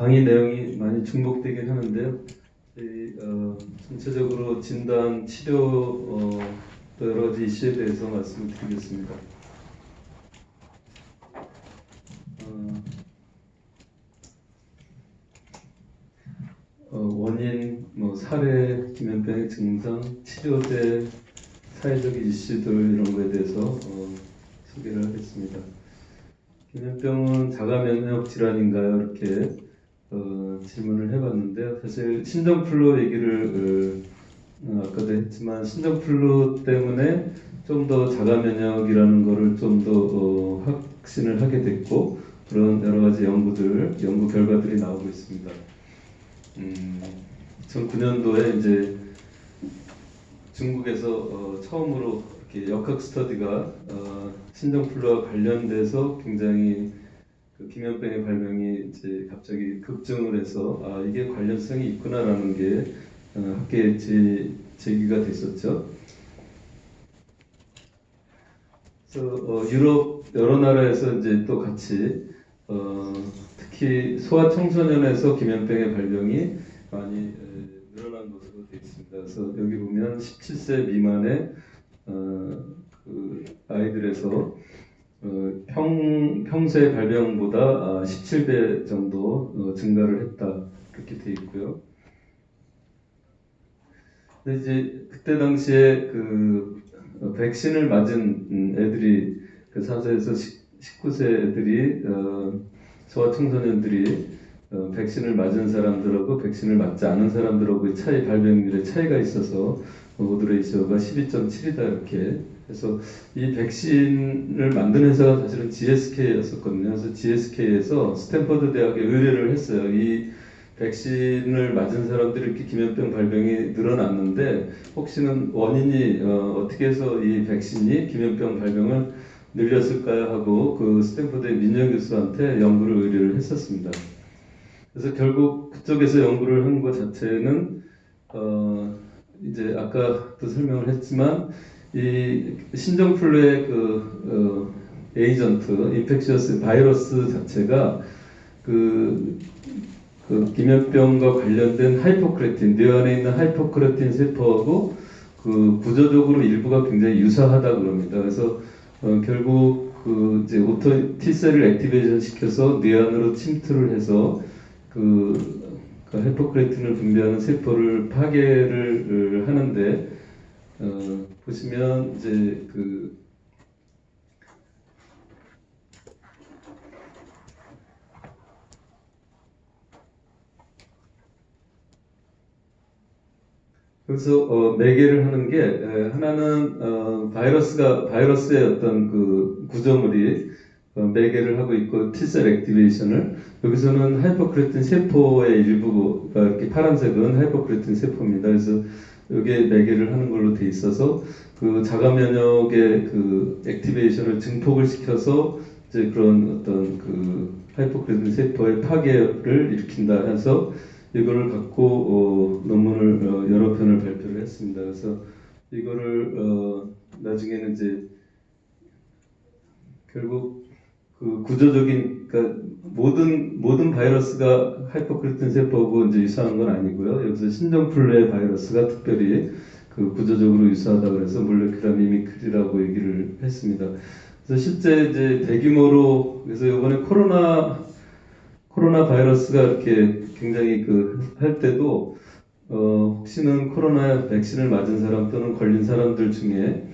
강의 내용이 많이 중복되긴 하는데요. 전체적으로 진단, 치료, 또 여러 가지 이슈에 대해서 말씀을 드리겠습니다. 원인, 사례, 기면병의 증상, 치료제, 사회적인 이슈들 이런 거에 대해서 소개를 하겠습니다. 기면병은 자가면역 질환인가요? 이렇게 질문을 해봤는데요. 사실 신종플루 얘기를 아까도 했지만 신종플루 때문에 좀 더 자가면역이라는 거를 좀 더 확신을 하게 됐고 그런 여러 가지 연구 결과들이 나오고 있습니다. 2009년도에 이제 중국에서 처음으로 이렇게 역학 스터디가 신종플루와 관련돼서 굉장히 그 기면병의 발병이 이제 갑자기 급증을 해서 이게 관련성이 있구나라는 게 학계에 제기가 됐었죠. 그래서 유럽 여러 나라에서 이제 또 같이 특히 소아 청소년에서 기면병의 발병이 많이 늘어난 것으로 되어 있습니다. 그래서 여기 보면 17세 미만의 그 아이들에서 평소의 발병보다 17배 정도 증가를 했다 그렇게 되어 있고요. 근데 이제 그때 당시에 그 백신을 맞은 애들이 그 4세에서 19세 애들이 소아 청소년들이 백신을 맞은 사람들하고 백신을 맞지 않은 사람들하고의 발병률의 차이가 있어서 오드레이셔가 12.7이다 이렇게 해서 이 백신을 만든 회사가 사실은 GSK였었거든요. 그래서 GSK에서 스탠퍼드 대학에 의뢰를 했어요. 이 백신을 맞은 사람들이 이렇게 기면병 발병이 늘어났는데 혹시는 원인이 어떻게 해서 이 백신이 기면병 발병을 늘렸을까요 하고 그 스탠퍼드의 민정 교수한테 연구를 의뢰를 했었습니다. 그래서 결국 그쪽에서 연구를 한 것 자체는 이제 아까도 설명을 했지만 이 신종플루의 그 에이전트, 인펙셔스 바이러스 자체가 그 기면병과 관련된 하이포크레틴, 뇌 안에 있는 하이포크레틴 세포하고 그 구조적으로 일부가 굉장히 유사하다 그럽니다. 그래서 결국 그 이제 오토 T셀을 액티베이션 시켜서 뇌 안으로 침투를 해서 그 하이포크레틴을 분비하는 세포를 파괴를 하는데 보시면 이제 그래서 매개를 하는 게 하나는 바이러스의 어떤 그 구조물이 매개를 하고 있고 T셀 액티베이션을 여기서는 하이포크레틴 세포의 일부가 이렇게 파란색은 하이포크레틴 세포입니다. 그래서 여기에 매개를 하는 걸로 돼 있어서 그 자가 면역의 그 액티베이션을 증폭을 시켜서 이제 그런 어떤 그 하이포크레틴 세포의 파괴를 일으킨다 해서 이거를 갖고 논문을 여러 편을 발표를 했습니다. 그래서 이거를 나중에는 이제 결국 그 구조적인 그러니까 모든 바이러스가 하이포크레틴 세포하고 이제 유사한 건 아니고요. 여기서 신종플루의 바이러스가 특별히 그 구조적으로 유사하다 그래서 몰레큘러 미미크리라고 얘기를 했습니다. 그래서 실제 이제 대규모로 그래서 이번에 코로나 바이러스가 이렇게 굉장히 할 때도 혹시는 코로나 백신을 맞은 사람 또는 걸린 사람들 중에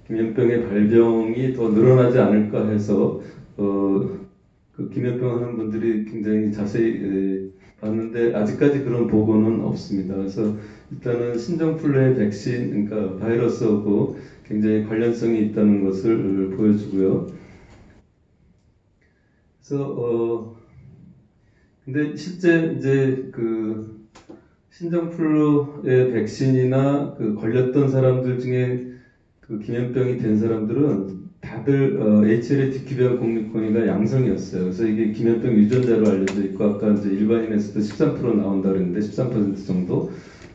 기면병의 발병이 더 늘어나지 않을까 해서 그 기면병 하는 분들이 굉장히 자세히 봤는데 아직까지 그런 보고는 없습니다. 그래서 일단은 신종플루의 백신, 그러니까 바이러스하고 굉장히 관련성이 있다는 것을 보여주고요. 그래서 근데 실제 이제 그 신종플루의 백신이나 그 걸렸던 사람들 중에 그 기면병이 된 사람들은 다들 HLA T기변 공유권이가 양성이었어요. 그래서 이게 기면병 유전자로 알려져 있고 아까 이제 일반인에서도 13% 나온다 그랬는데 13% 정도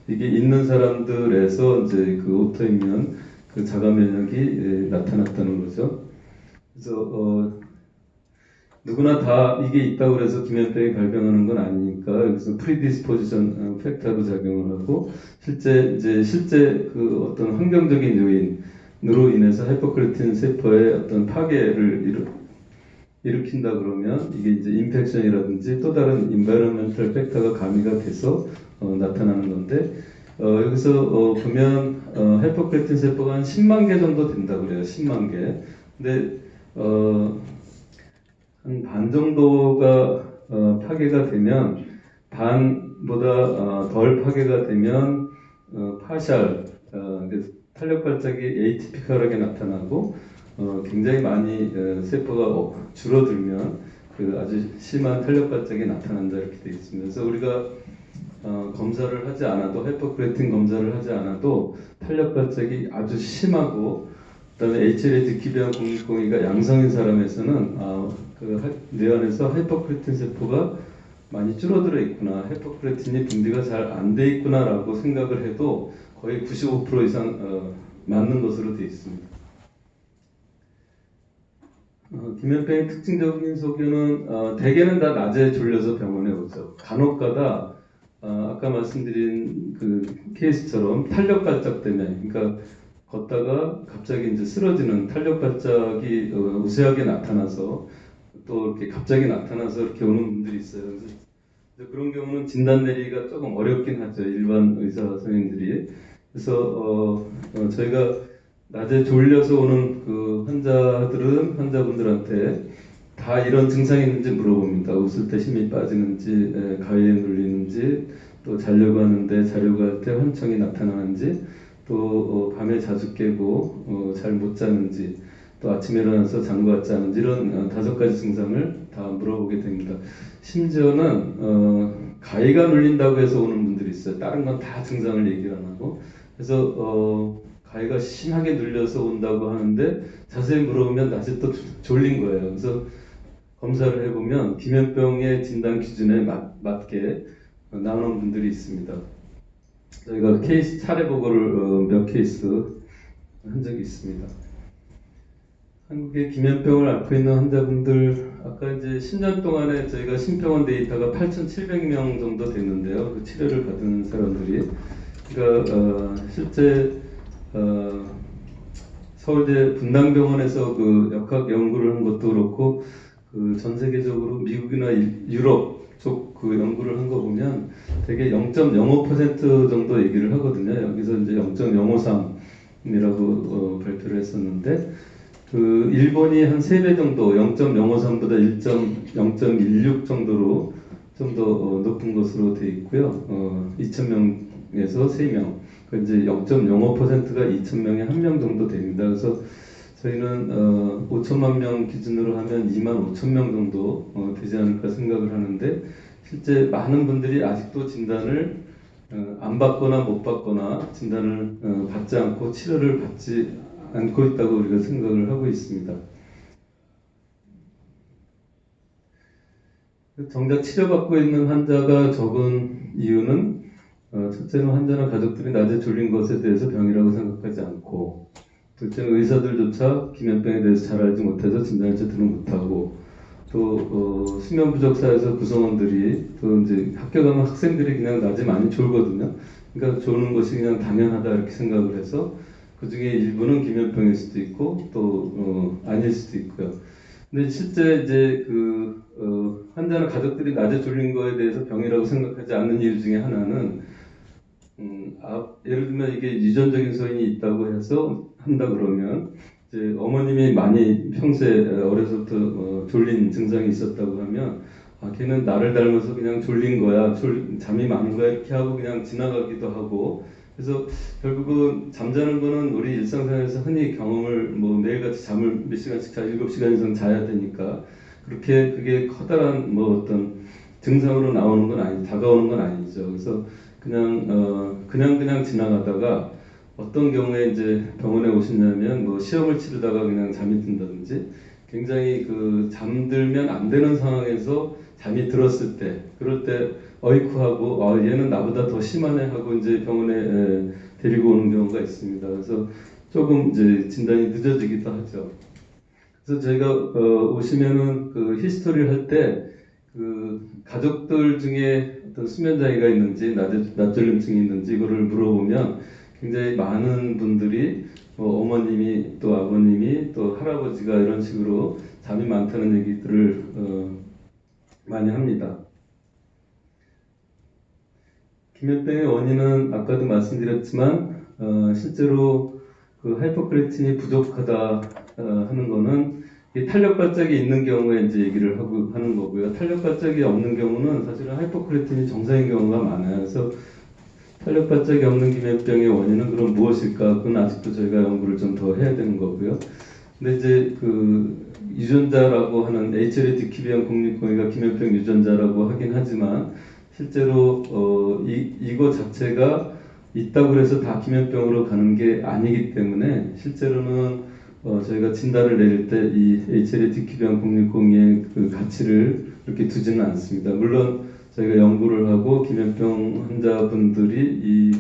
이게 있는 사람들에서 이제 그 오토이뮨 그 자가 면역이 나타났다는 거죠. 그래서 누구나 다 이게 있다고 해서 기면병이 발병하는 건 아니니까 여기서 프리디스포지션 팩터로 작용을 하고 실제 그 어떤 환경적인 요인으로 인해서 하이포크레틴 세포의 어떤 파괴를 일으킨다 그러면 이게 이제 인펙션이라든지 또 다른 인바이러멘털 팩터가 가미가 돼서 나타나는 건데 여기서 보면 하이포크레틴 세포가 한 10만 개 정도 된다고 그래요. 10만 개. 근데 한 반 정도가 파괴가 되면 반보다 덜 파괴가 되면 파샬 탄력 발작이 에이티피컬하게 나타나고 굉장히 많이 세포가 줄어들면 그 아주 심한 탄력 발작이 나타난다 이렇게 되어 있습니다. 그래서 우리가 검사를 하지 않아도 하이포크레틴 검사를 하지 않아도 탄력 발작이 아주 심하고 그다음에 HLA 기변 010가 양성인 사람에서는 그 뇌안에서 하이포크레틴 세포가 많이 줄어들어 있구나, 하이포크레틴이 분비가 잘 안 돼 있구나라고 생각을 해도 거의 95% 이상 맞는 것으로 되어 있습니다. 기면병의 특징적인 소견은 대개는 다 낮에 졸려서 병원에 오죠. 간혹가다 아까 말씀드린 그 케이스처럼 탄력 발작 때문에, 그러니까 걷다가 갑자기 이제 쓰러지는 탄력 발작이 우세하게 나타나서 또 이렇게 갑자기 나타나서 이렇게 오는 분들이 있어요. 그래서 그런 경우는 진단 내리기가 조금 어렵긴 하죠. 일반 의사 선생님들이. 그래서 저희가 낮에 졸려서 오는 그 환자분들한테 다 이런 증상이 있는지 물어봅니다. 웃을 때 힘이 빠지는지, 가위에 눌리는지, 또 자려고 하는데 자려고 할 때 환청이 나타나는지, 또 밤에 자주 깨고 잘 못 자는지, 또 아침에 일어나서 잠도 같지 않은지, 이런 5가지 증상을 다 물어보게 됩니다. 심지어는 가위가 눌린다고 해서 오는 분들이 있어요. 다른 건 다 증상을 얘기를 안 하고. 그래서 가위가 심하게 눌려서 온다고 하는데 자세히 물어보면 낮에 또 졸린 거예요. 그래서 검사를 해보면 기면병의 진단 기준에 맞게 나오는 분들이 있습니다. 저희가 케이스 사례 보고를 몇 케이스 한 적이 있습니다. 한국의 기면병을 앓고 있는 환자분들, 아까 이제 10년 동안에 저희가 심평원 데이터가 8,700명 정도 됐는데요. 그 치료를 받은 사람들이, 그러니까 실제 서울대 분당병원에서 그 역학 연구를 한 것도 그렇고, 그 전 세계적으로 미국이나 유럽 쪽 그 연구를 한 거 보면 되게 0.05% 정도 얘기를 하거든요. 여기서 이제 0.053이라고 발표를 했었는데, 그 일본이 한 3배 정도, 0.053보다 0.16 정도로 좀 더 높은 것으로 되어 있고요. 2,000명에서 3명, 그 이제 0.05%가 2,000명에 1명 정도 됩니다. 그래서 저희는 5천만 명 기준으로 하면 2만 5천 명 정도 되지 않을까 생각을 하는데, 실제 많은 분들이 아직도 진단을 안 받거나 못 받거나 진단을 받지 않고 치료를 받지 않고 있다고 우리가 생각을 하고 있습니다. 정작 치료받고 있는 환자가 적은 이유는 첫째는 환자나 가족들이 낮에 졸린 것에 대해서 병이라고 생각하지 않고, 둘째는 의사들조차 기면병에 대해서 잘 알지 못해서 진단을 제대로 못하고, 또 수면 부족 사회에서 구성원들이, 또 이제 학교 가면 학생들이 그냥 낮에 많이 졸거든요. 그러니까 졸는 것이 그냥 당연하다 이렇게 생각을 해서 그 중에 일부는 기면병일 수도 있고 또 아닐 수도 있고요. 근데 실제 이제 환자나 가족들이 낮에 졸린 거에 대해서 병이라고 생각하지 않는 이유 중에 하나는 예를 들면 이게 유전적인 소인이 있다고 해서 한다 그러면, 이제 어머님이 많이 평소에 어려서부터 졸린 증상이 있었다고 하면 걔는 나를 닮아서 그냥 졸린 거야, 잠이 많은 거야 이렇게 하고 그냥 지나가기도 하고, 그래서 결국은 잠자는 거는 우리 일상생활에서 흔히 경험을 매일같이 잠을 몇 시간씩 7시간 이상 자야 되니까 그렇게 그게 커다란 어떤 증상으로 나오는 건 다가오는 건 아니죠. 그래서 그냥 지나가다가 어떤 경우에 이제 병원에 오시냐면 시험을 치르다가 그냥 잠이 든다든지, 굉장히 잠들면 안 되는 상황에서 잠이 들었을 때, 그럴 때 어이쿠 하고 얘는 나보다 더 심하네 하고 이제 병원에 데리고 오는 경우가 있습니다. 그래서 조금 이제 진단이 늦어지기도 하죠. 그래서 저희가 오시면은 그 히스토리를 할 때 그 가족들 중에 어떤 수면 장애가 있는지 낯절림증이 있는지 이거를 물어보면 굉장히 많은 분들이 어머님이 또 아버님이 또 할아버지가 이런 식으로 잠이 많다는 얘기들을 많이 합니다. 기면병의 원인은 아까도 말씀드렸지만 실제로 그 하이퍼크레틴이 부족하다 하는 거는 이 탄력 발작이 있는 경우에 이제 얘기를 하는 거고요. 탄력 발작이 없는 경우는 사실은 하이퍼크레틴이 정상인 경우가 많아요. 그래서 탄력 발작이 없는 기면병의 원인은 그럼 무엇일까? 그건 아직도 저희가 연구를 좀 더 해야 되는 거고요. 근데 이제 그 유전자라고 하는 HLA-DQB형 국립공이가 기면병 유전자라고 하긴 하지만 실제로 이거 자체가 있다고 해서 다 기면병으로 가는 게 아니기 때문에 실제로는 저희가 진단을 내릴 때 이 HLA-DQB형 국립공이의 그 가치를 그렇게 두지는 않습니다. 물론 저희가 연구를 하고 기면병 환자분들이 이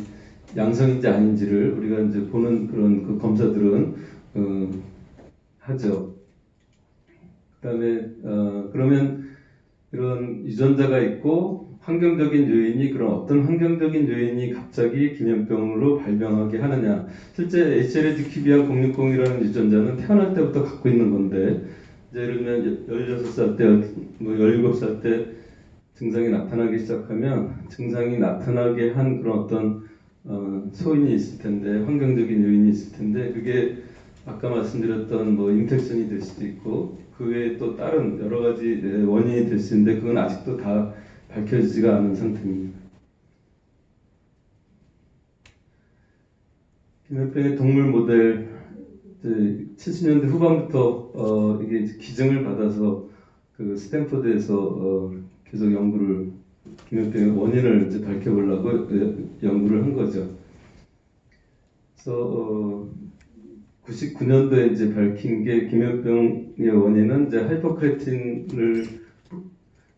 양성인지 아닌지를 우리가 이제 보는 그런 그 검사들은 하죠. 그다음에 그러면 이런 유전자가 있고 환경적인 요인이 그런 어떤 환경적인 요인이 갑자기 기면병으로 발병하게 하느냐? 실제 HLA-DQB형 공육공이라는 유전자는 태어날 때부터 갖고 있는 건데 예를 들면 16살 때, 뭐 17살 때 증상이 나타나기 시작하면 증상이 나타나게 한 그런 어떤 소인이 있을 텐데 환경적인 요인이 있을 텐데 그게 아까 말씀드렸던 뭐 인펙션이 될 수도 있고 그 외에 또 다른 여러 가지 원인이 될 수 있는데 그건 아직도 다 밝혀지지가 않은 상태입니다. 기면병의 동물 모델 70년대 후반부터 이게 기증을 받아서 그 스탠퍼드에서 계속 연구를 기면병의 원인을 이제 밝혀보려고 연구를 한 거죠. 그래서 99년도에 이제 밝힌 게 기면병의 원인은 이제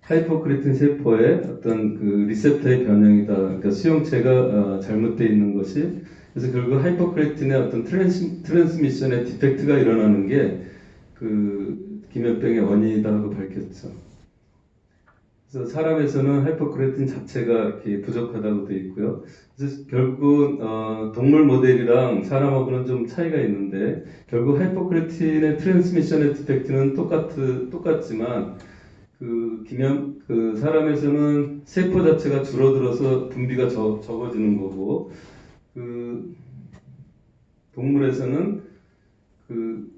하이퍼크레틴 세포의 어떤 그 리셉터의 변형이다. 그러니까 수용체가 잘못되어 있는 것이 그래서 결국 하이퍼크레틴의 어떤 트랜스미션의 디펙트가 일어나는 게 그 기면병의 원인이다 하고 밝혔죠. 그래서 사람에서는 하이퍼크레틴 자체가 이렇게 부족하다고 되어 있고요. 그래서 결국 동물 모델이랑 사람하고는 좀 차이가 있는데 결국 하이퍼크레틴의 트랜스미션의 디펙트는 똑같지만 그 사람에서는 세포 자체가 줄어들어서 분비가 적어지는 거고 그 동물에서는 그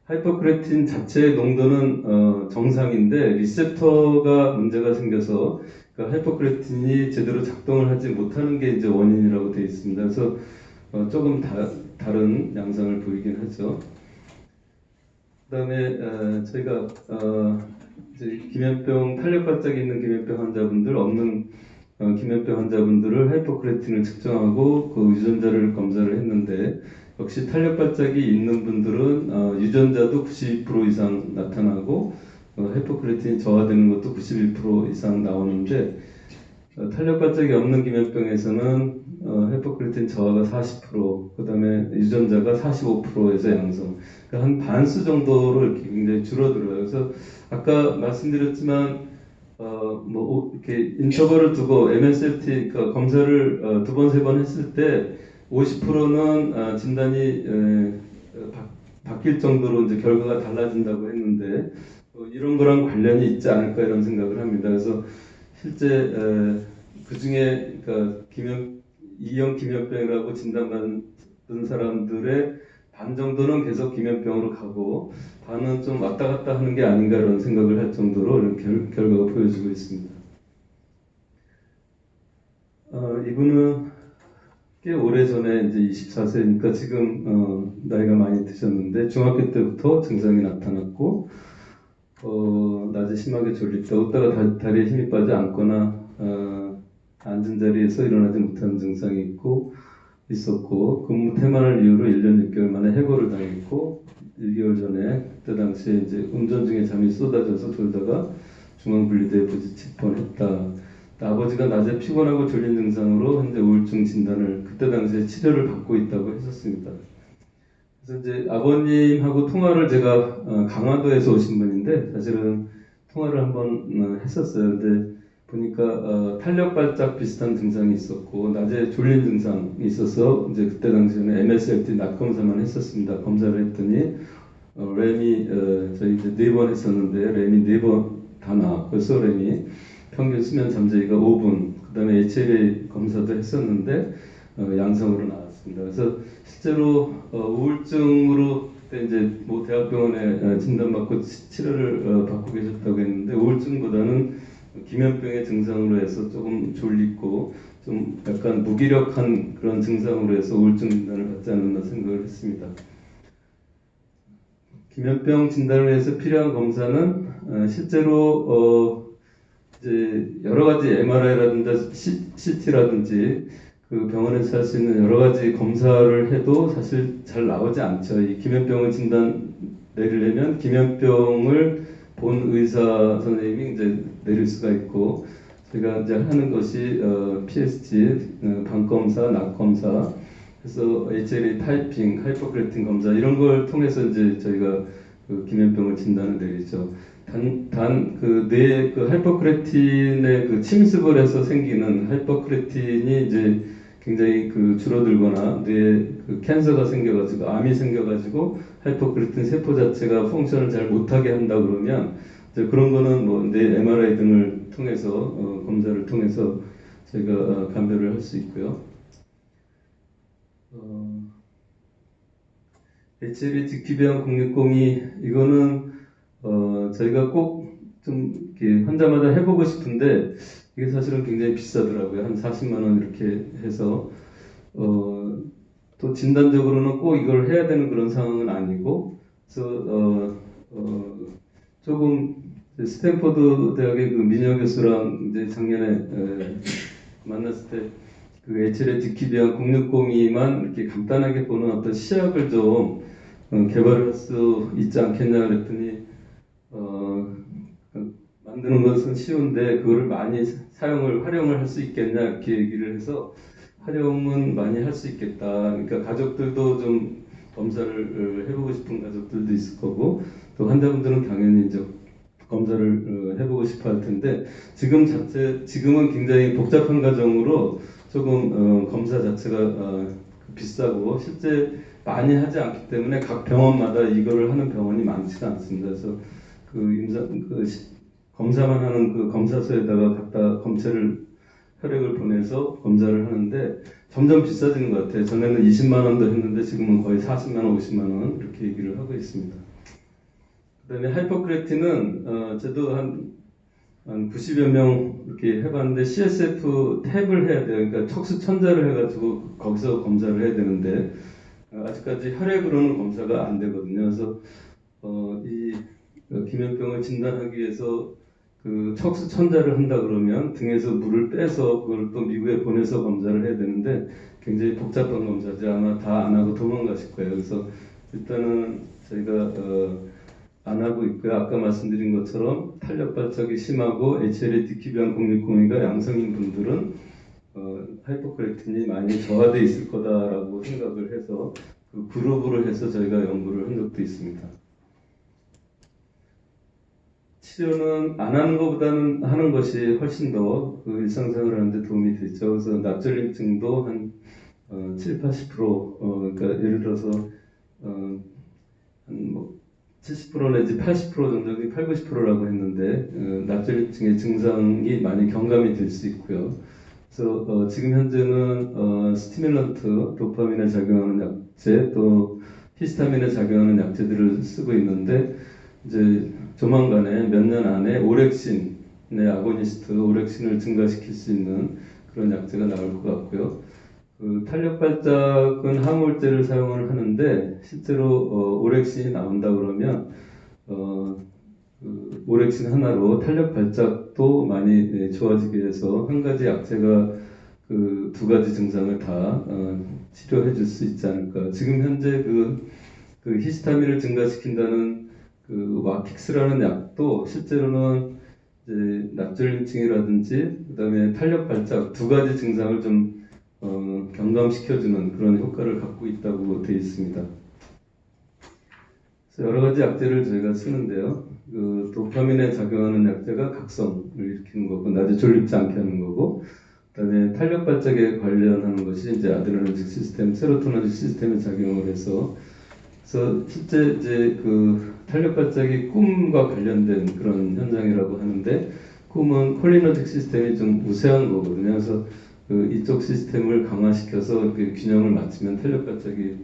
하이퍼크레틴 자체의 농도는 정상인데 리셉터가 문제가 생겨서 그 하이퍼크레틴이 제대로 작동을 하지 못하는 게 이제 원인이라고 되어 있습니다. 그래서 조금 다른 양상을 보이긴 하죠. 그다음에 저희가 이제 기면병 탄력 발작이 있는 기면병 환자분들 없는 기면병 환자분들을 하이퍼크레틴을 측정하고 그 유전자를 검사를 했는데 역시 탄력 발작이 있는 분들은 유전자도 92% 이상 나타나고 하이퍼크레틴이 저하되는 것도 91% 이상 나오는데 탄력 발작이 없는 기면병에서는 하이퍼크레틴 저하가 40%, 그다음에 유전자가 45%에서 양성. 그러니까 한 반수 정도로 이렇게 굉장히 줄어들어요. 그래서 아까 말씀드렸지만 뭐 이렇게 인터벌을 두고 MSLT 그러니까 검사를 두 번, 세 번 했을 때 50%는 진단이 바뀔 정도로 이제 결과가 달라진다고 했는데 이런 거랑 관련이 있지 않을까 이런 생각을 합니다. 그래서 실제 그 중에 그러니까 이형 기면병이라고 진단받은 사람들의 반 정도는 계속 기면병으로 가고 반은 좀 왔다 갔다 하는 게 아닌가 이런 생각을 할 정도로 이런 결과가 보여지고 있습니다. 이분은 꽤 오래전에 이제 24세니까 지금 나이가 많이 드셨는데 중학교 때부터 증상이 나타났고 낮에 심하게 졸립다 웃다가 다리에 힘이 빠져 앉거나 앉은 자리에서 일어나지 못하는 증상이 있었고 근무 태만을 이유로 1년 6개월 만에 해고를 당했고 1개월 전에 그때 당시에 이제 운전 중에 잠이 쏟아져서 졸다가 중앙분리대에 부딪힐 뻔했다. 아버지가 낮에 피곤하고 졸린 증상으로 현재 우울증 진단을 그때 당시에 치료를 받고 있다고 했었습니다. 그래서 이제 아버님하고 통화를 제가 강화도에서 오신 분인데 사실은 통화를 한번 했었어요. 근데 보니까 탄력 발작 비슷한 증상이 있었고 낮에 졸린 증상이 있어서 이제 그때 당시에는 MSLT 낮 검사만 했었습니다. 검사를 했더니 램이 저희 이제 4번 했었는데 램이 4번 다 나왔고요. 램이 평균 수면 잠재기가 5분. 그다음에 HLA 검사도 했었는데 양성으로 나왔습니다. 그래서 실제로 우울증으로 그때 이제 뭐 대학병원에 진단받고 치료를 받고 계셨다고 했는데 우울증보다는 기면병의 증상으로 해서 조금 졸리고 좀 약간 무기력한 그런 증상으로 해서 우울증 진단을 받지 않았나 생각을 했습니다. 기면병 진단을 위해서 필요한 검사는 실제로 이제 여러 가지 MRI라든지 CT라든지 그 병원에서 할 수 있는 여러 가지 검사를 해도 사실 잘 나오지 않죠. 이 기면병을 진단 내리려면 기면병을 본 의사 선생님이 이제 내릴 수가 있고 제가 이제 하는 것이 PSG 방 검사, 낙 검사, 그래서 HLA 타이핑, 하이퍼크레틴 검사 이런 걸 통해서 이제 저희가 그 기면병을 진단을 내리죠. 단 그 뇌 그 하이퍼크레틴의 그 침습을 해서 생기는 하이퍼크레틴이 이제 굉장히 그 줄어들거나 뇌에 그 캔서가 생겨가지고 암이 생겨가지고 하이퍼크레틴 세포 자체가 펑션을 잘 못하게 한다 그러면 이제 그런 거는 뭐 뇌 MRI 등을 통해서 검사를 통해서 저희가 감별을 할 수 있고요. HLA 직기변 060이 이거는 저희가 꼭 좀 환자마다 해보고 싶은데 이게 사실은 굉장히 비싸더라고요. 한 40만 원 이렇게 해서 또 진단적으로는 꼭 이걸 해야 되는 그런 상황은 아니고 그래서 조금 스탠퍼드 대학의 그 민혁 교수랑 이제 작년에 만났을 때 그 HLA 디키비안 060이만 이렇게 간단하게 보는 어떤 시약을 좀 개발할 수 있지 않겠냐 그랬더니 만드는 것은 쉬운데 그거를 많이 활용을 할 수 있겠냐 이렇게 얘기를 해서 활용은 많이 할 수 있겠다. 그러니까 가족들도 좀 검사를 해보고 싶은 가족들도 있을 거고 또 환자분들은 당연히 이제 검사를 해보고 싶어 할 텐데 지금은 굉장히 복잡한 과정으로 조금 검사 자체가 비싸고 실제 많이 하지 않기 때문에 각 병원마다 이거를 하는 병원이 많지가 않습니다. 그래서 검사만 하는 그 검사소에다가 갖다 혈액을 보내서 검사를 하는데 점점 비싸지는 것 같아요. 전에는 20만 원도 했는데 지금은 거의 40만 원, 50만 원 이렇게 얘기를 하고 있습니다. 그다음에 하이퍼크레틴은 저도 한 90여 명 이렇게 해봤는데 CSF 탭을 해야 돼요. 그러니까 척수 천자를 해가지고 거기서 검사를 해야 되는데 아직까지 혈액으로는 검사가 안 되거든요. 그래서 이 기면병을 진단하기 위해서 그 척수 천자를 한다 그러면 등에서 물을 빼서 그걸 또 미국에 보내서 검사를 해야 되는데 굉장히 복잡한 검사죠. 아마 다 안 하고 도망가실 거예요. 그래서 일단은 저희가 안 하고 있고요. 아까 말씀드린 것처럼 탄력 발작이 심하고 HLA 디키비안 060이가 양성인 분들은 하이퍼크레틴이 많이 저하돼 있을 거다라고 생각을 해서 그 그룹으로 해서 저희가 연구를 한 적도 있습니다. 치료는 안 하는 것보다는 하는 것이 훨씬 더 그 일상생활을 하는데 도움이 되죠. 그래서 납졸림증도 한 7, 80% 그러니까 예를 들어서 한 뭐 70% 내지 80% 정도, 8, 90%라고 했는데 납졸림증의 증상이 많이 경감이 될 수 있고요. 그래서 지금 현재는 스티뮬런트, 도파민에 작용하는 약제, 또 히스타민에 작용하는 약제들을 쓰고 있는데 이제 조만간에 몇 년 안에 오렉신의 아고니스트, 오렉신을 증가시킬 수 있는 그런 약제가 나올 것 같고요. 그 탄력 발작은 항우울제를 사용을 하는데 실제로 오렉신이 나온다 그러면 그 오렉신 하나로 탄력 발작도 많이 좋아지게 해서 한 가지 약제가 그 두 가지 증상을 다 치료해 줄 수 있지 않을까. 지금 현재 그 히스타민을 증가시킨다는 그 와틱스라는 약도 실제로는 이제 납졸림증이라든지 그다음에 탄력 발작 두 가지 증상을 좀 경감시켜주는 그런 효과를 갖고 있다고 되어 있습니다. 여러 가지 약제를 저희가 쓰는데요. 그 도파민에 작용하는 약제가 각성을 일으키는 거고, 낮에 졸립지 않게 하는 거고, 그다음에 탄력 발작에 관련하는 것이 이제 아드레날린 시스템, 세로토닌 시스템에 작용을 해서, 그래서 실제 이제 그 탄력 발작이 꿈과 관련된 그런 현상이라고 하는데, 꿈은 콜리너직 시스템이 좀 우세한 거거든요. 그래서 그 이쪽 시스템을 강화시켜서 그 균형을 맞추면 탄력 발작이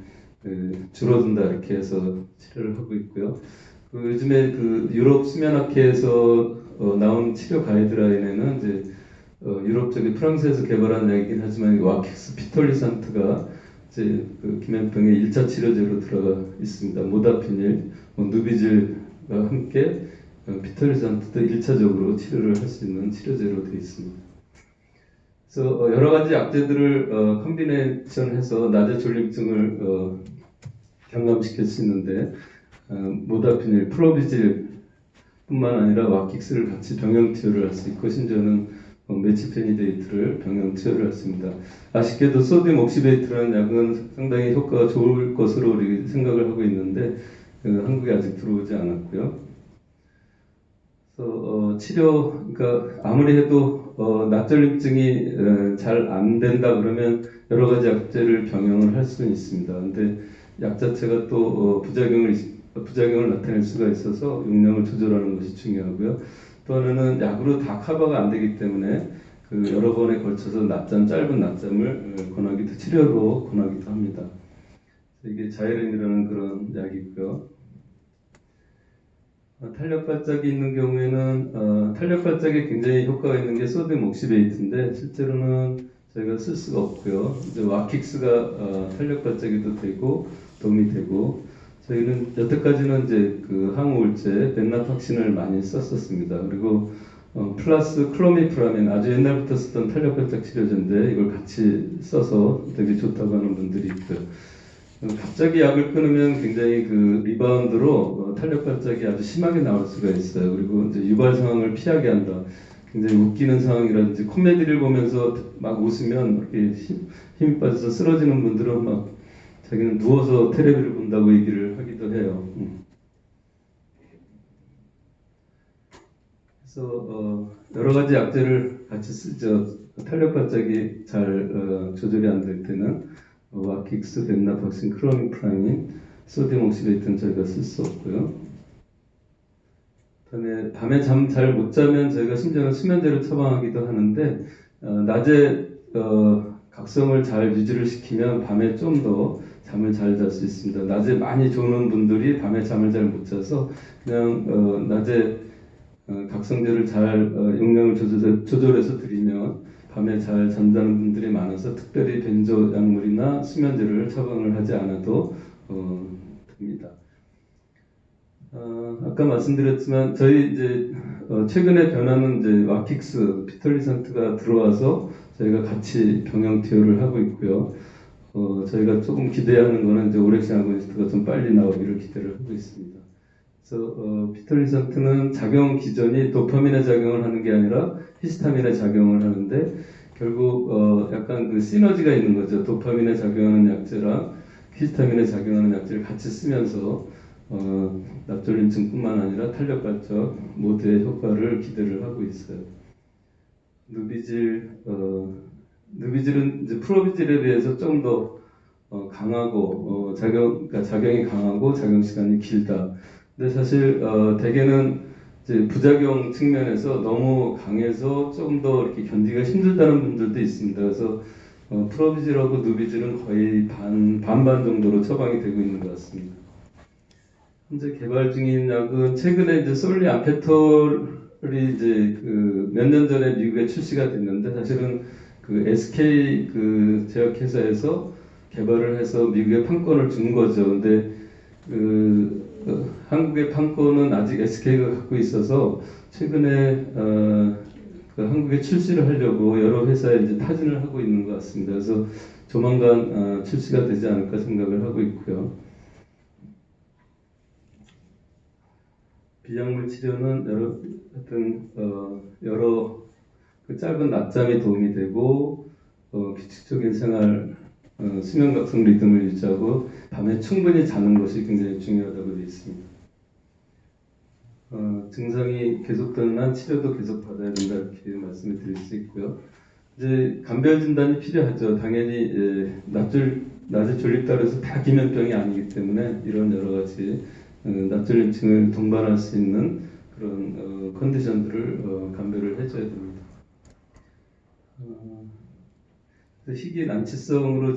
줄어든다 이렇게 해서 치료를 하고 있고요. 그 요즘에 그 유럽 수면학회에서 나온 치료 가이드라인에는 이제 유럽 쪽에 프랑스에서 개발한 약이긴 하지만 와킥스 피톨리산트가 이제 그 기면병의 1차 치료제로 들어가 있습니다. 모다피닐, 누비질과 함께 피톨리산트도 1차적으로 치료를 할 수 있는 치료제로 되어 있습니다. 그래서 여러 가지 약제들을 컴비네이션해서 낮에 졸림증을 경감시킬 수 있는데 모다피닐, 프로비질 뿐만 아니라 와킥스를 같이 병행 투여를 할 수 있고 심지어는 메치페니데이트를 병행 투여를 했습니다. 아쉽게도 소디움 옥시베이트라는 약은 상당히 효과가 좋을 것으로 우리 생각을 하고 있는데 한국에 아직 들어오지 않았고요. 그래서 치료, 그러니까 아무리 해도 낮졸림증이 잘 안 된다 그러면 여러 가지 약제를 병행을 할 수는 있습니다. 근데 약 자체가 또 부작용을 나타낼 수가 있어서 용량을 조절하는 것이 중요하고요. 또 하나는 약으로 다 커버가 안 되기 때문에 그 여러 번에 걸쳐서 짧은 낮잠을 권하기도, 치료로 권하기도 합니다. 이게 자이렌이라는 그런 약이고요. 탄력 발작이 있는 경우에는 탄력 발작에 굉장히 효과가 있는 게 소디움 옥시베이트인데 실제로는 저희가 쓸 수가 없고요. 이제 와킥스가 탄력 발작에도 되고 도움이 되고, 저희는 여태까지는 이제 그 항우울제 벤나팍신을 많이 썼었습니다. 그리고 플러스 클로미프라민, 아주 옛날부터 쓰던 탄력 발작 치료제인데 이걸 같이 써서 되게 좋다고 하는 분들이 있고요. 갑자기 약을 끊으면 굉장히 그 리바운드로 탄력 발작이 아주 심하게 나올 수가 있어요. 그리고 이제 유발 상황을 피하게 한다. 굉장히 웃기는 상황이라든지 코미디를 보면서 막 웃으면 이렇게 힘이 빠져서 쓰러지는 분들은 막 자기는 누워서 텔레비를 본다고 얘기를 하기도 해요. 그래서 여러 가지 약제를 같이 쓰죠. 탄력 발작이 잘 조절이 안 될 때는 와킥스, 벤나팍신, 크로미프라민, 소디움 옥시베이트는 저희가 쓸 수 없고요. 그다음에 밤에 잠 잘 못 자면 저희가 심지어는 수면제를 처방하기도 하는데 낮에 각성을 잘 유지를 시키면 밤에 좀 더 잠을 잘 잘 수 있습니다. 낮에 많이 조는 분들이 밤에 잠을 잘 못 자서 그냥 낮에 각성제를 잘 용량을 조절해서 드리면 밤에 잘 잠자는 분들이 많아서 특별히 벤조 약물이나 수면제를 처방을 하지 않아도 됩니다. 아까 말씀드렸지만 저희 이제 최근에 변화는 이제 와킥스, 피톨리산트가 들어와서 저희가 같이 병행 투여를 하고 있고요. 저희가 조금 기대하는 거는 이제 오렉신 아고니스트가 좀 빨리 나오기를 기대를 하고 있습니다. 그래서 피톨리산트는 작용 기전이 도파민에 작용을 하는 게 아니라 히스타민에 작용을 하는데 결국 약간 그 시너지가 있는 거죠. 도파민에 작용하는 약제랑 히스타민에 작용하는 약제를 같이 쓰면서 낮졸림증뿐만 아니라 탄력 발작 모두의 효과를 기대를 하고 있어요. 누비질은 이제 프로비질에 비해서 좀 더 강하고 그러니까 작용이 강하고 작용 시간이 길다. 근데 사실 대개는 이제 부작용 측면에서 너무 강해서 좀 더 이렇게 견디기가 힘들다는 분들도 있습니다. 그래서 프로비질하고 누비질은 거의 반반 정도로 처방이 되고 있는 것 같습니다. 현재 개발 중인 약은 최근에 이제 솔리암페톨이 이제 그 몇 년 전에 미국에 출시가 됐는데 사실은 그 SK 그 제약회사에서 개발을 해서 미국에 판권을 준 거죠. 근데 한국의 판권은 아직 SK가 갖고 있어서 최근에 그 한국에 출시를 하려고 여러 회사에 이제 타진을 하고 있는 것 같습니다. 그래서 조만간 출시가 되지 않을까 생각을 하고 있고요. 비약물 치료는 여러 그 짧은 낮잠이 도움이 되고 규칙적인 생활 수면 각성 리듬을 유지하고 밤에 충분히 자는 것이 굉장히 중요하다고 되어 있습니다. 증상이 계속되는 한 치료도 계속 받아야 된다 이렇게 말씀을 드릴 수 있고요. 이제 감별 진단이 필요하죠. 당연히 낮에 졸립다 그래서 다 기면병이 아니기 때문에 이런 여러 가지 낮졸림증을 동반할 수 있는 그런 컨디션들을 감별을 해줘야 됩니다. 희귀 난치성으로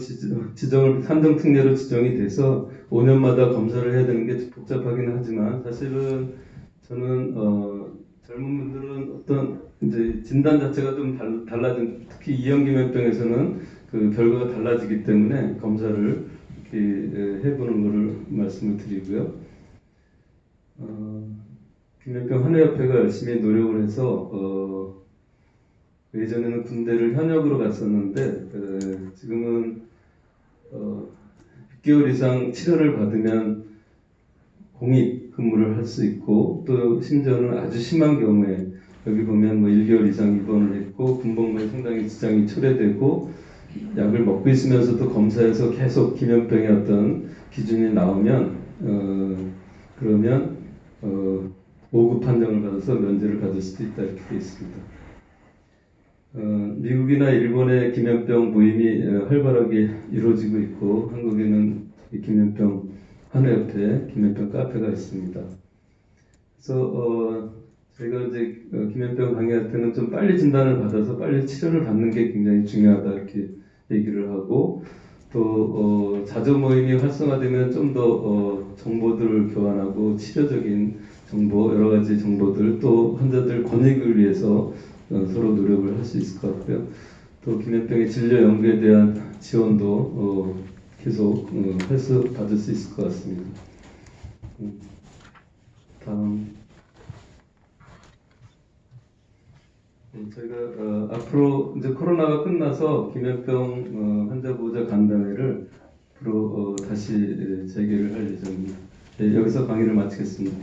지정을 산정특례로 지정이 돼서 5년마다 검사를 해야 되는 게 복잡하긴 하지만 사실은 저는 젊은 분들은 어떤 이제 진단 자체가 좀 달라진, 특히 이형기면병에서는 그 결과가 달라지기 때문에 검사를 이렇게 해보는 것을 말씀을 드리고요. 기면병 한의협회가 열심히 노력을 해서 예전에는 군대를 현역으로 갔었는데 지금은 6개월 이상 치료를 받으면 공익 근무를 할 수 있고 또 심지어는 아주 심한 경우에 여기 보면 뭐 1개월 이상 입원을 했고 군복무에 상당히 지장이 초래되고 약을 먹고 있으면서도 검사에서 계속 기면병의 어떤 기준이 나오면 그러면 5급 판정을 받아서 면제를 받을 수도 있다 이렇게 되어 있습니다. 미국이나 일본의 기면병 모임이 활발하게 이루어지고 있고 한국에는 기면병 한의협회 기면병 카페가 있습니다. 그래서 저희가 이제 기면병 강의할 때는 좀 빨리 진단을 받아서 빨리 치료를 받는 게 굉장히 중요하다 이렇게 얘기를 하고 또 자조 모임이 활성화되면 좀 더 정보들을 교환하고 치료적인 정보 여러 가지 정보들 또 환자들 권익을 위해서 서로 노력을 할 수 있을 것 같고요. 또 기면병의 진료 연구에 대한 지원도 계속 받을 수 있을 것 같습니다. 다음 저희가 앞으로 이제 코로나가 끝나서 기면병 환자 보호자 간담회를 앞으로 다시 재개를 할 예정입니다. 네, 여기서 강의를 마치겠습니다.